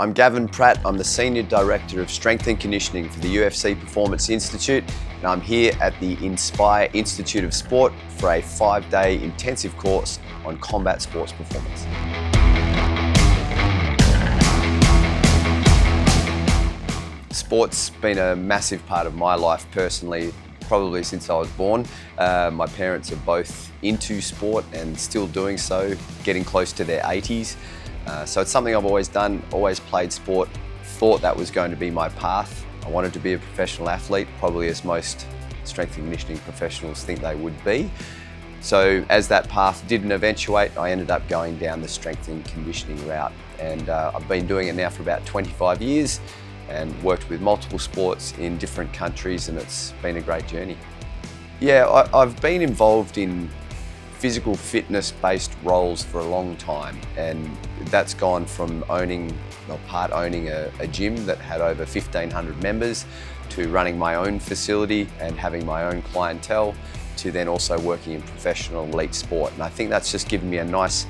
I'm Gavin Pratt. I'm the Senior Director of Strength and Conditioning for the UFC Performance Institute, and I'm here at the Inspire Institute of Sport for a 5-day intensive course on combat sports performance. Sport's been a massive part of my life personally, probably since I was born. My parents are both into sport and still doing so, getting close to their 80s. So it's something I've always done, always played sport, thought that was going to be my path. I wanted to be a professional athlete, probably as most strength and conditioning professionals think they would be. So as that path didn't eventuate, I ended up going down the strength and conditioning route. And I've been doing it now for about 25 years and worked with multiple sports in different countries, and it's been a great journey. Yeah, I've been involved in physical fitness based roles for a long time, and that's gone from owning a gym that had over 1,500 members to running my own facility and having my own clientele, to then also working in professional elite sport. And I think that's just given me a nice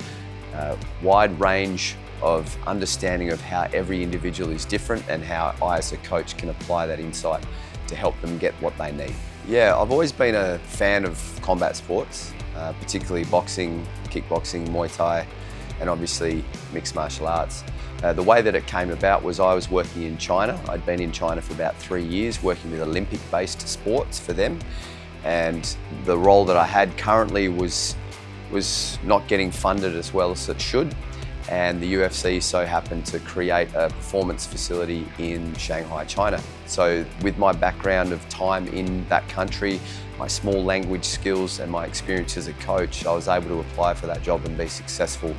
wide range of understanding of how every individual is different and how I as a coach can apply that insight to help them get what they need. Yeah, I've always been a fan of combat sports, particularly boxing, kickboxing, Muay Thai, and obviously mixed martial arts. The way that it came about was I was working in China. I'd been in China for about 3 years working with Olympic-based sports for them, and the role that I had currently was not getting funded as well as it should. And the UFC so happened to create a performance facility in Shanghai, China. So with my background of time in that country, my small language skills and my experience as a coach, I was able to apply for that job and be successful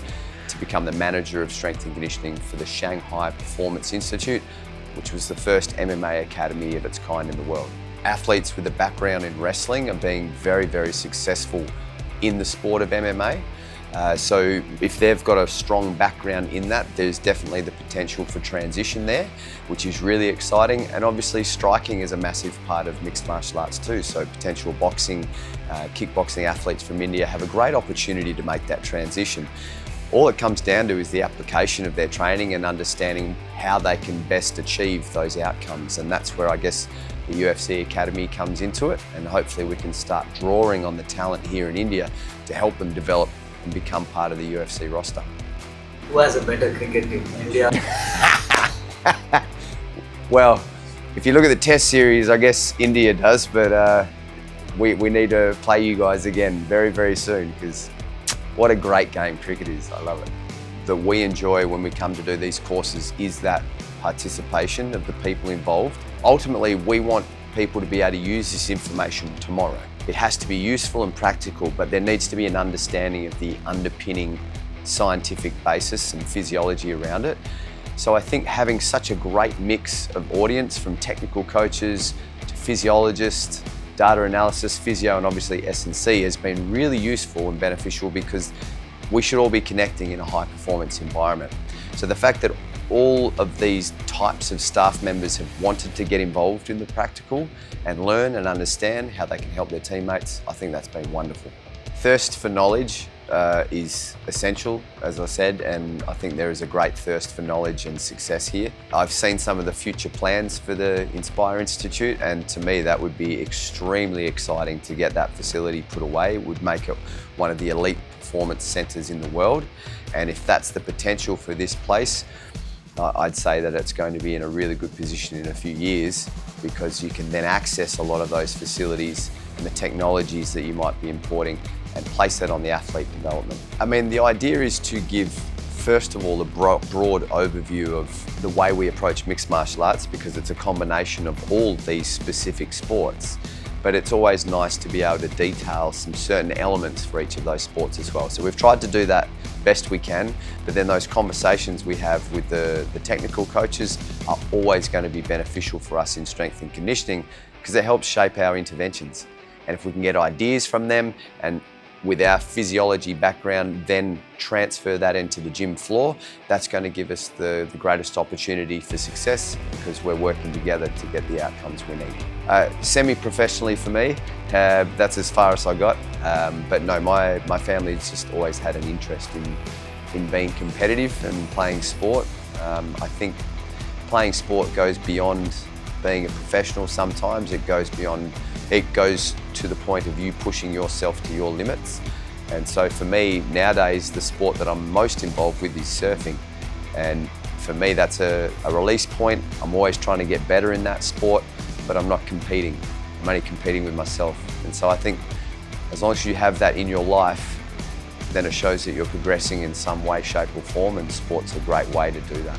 to become the manager of strength and conditioning for the Shanghai Performance Institute, which was the first MMA academy of its kind in the world. Athletes with a background in wrestling are being very, very successful in the sport of MMA. So if they've got a strong background in that, there's definitely the potential for transition there, which is really exciting. And obviously striking is a massive part of mixed martial arts too. So potential boxing, kickboxing athletes from India have a great opportunity to make that transition. All it comes down to is the application of their training and understanding how they can best achieve those outcomes. And that's where I guess the UFC Academy comes into it. And hopefully we can start drawing on the talent here in India to help them develop and become part of the UFC roster. Who has a better cricket team, India? Well, if you look at the test series, I guess India does, but we need to play you guys again very, very soon, because what a great game cricket is. I love it. That we enjoy when we come to do these courses is that participation of the people involved. Ultimately, we want people to be able to use this information tomorrow. It has to be useful and practical, but there needs to be an understanding of the underpinning scientific basis and physiology around it. So I think having such a great mix of audience, from technical coaches to physiologists, data analysis, physio, and obviously S&C, has been really useful and beneficial, because we should all be connecting in a high performance environment. So the fact that all of these types of staff members have wanted to get involved in the practical and learn and understand how they can help their teammates, I think that's been wonderful. Thirst for knowledge is essential, as I said, and I think there is a great thirst for knowledge and success here. I've seen some of the future plans for the Inspire Institute, and to me that would be extremely exciting to get that facility put away. It would make it one of the elite performance centres in the world, and if that's the potential for this place, I'd say that it's going to be in a really good position in a few years, because you can then access a lot of those facilities and the technologies that you might be importing and place that on the athlete development. I mean, the idea is to give, first of all, a broad overview of the way we approach mixed martial arts, because it's a combination of all these specific sports. But it's always nice to be able to detail some certain elements for each of those sports as well. So we've tried to do that best we can, but then those conversations we have with the technical coaches are always going to be beneficial for us in strength and conditioning, because it helps shape our interventions. And if we can get ideas from them, and with our physiology background, then transfer that into the gym floor, that's going to give us the greatest opportunity for success, because we're working together to get the outcomes we need. Semi-professionally for me, that's as far as I got. But no, my family's just always had an interest in being competitive and playing sport. I think playing sport goes beyond being a professional sometimes. It goes to the point of you pushing yourself to your limits. And so for me, nowadays, the sport that I'm most involved with is surfing. And for me, that's a release point. I'm always trying to get better in that sport, but I'm not competing. I'm only competing with myself. And so I think as long as you have that in your life, then it shows that you're progressing in some way, shape or form, and sport's a great way to do that.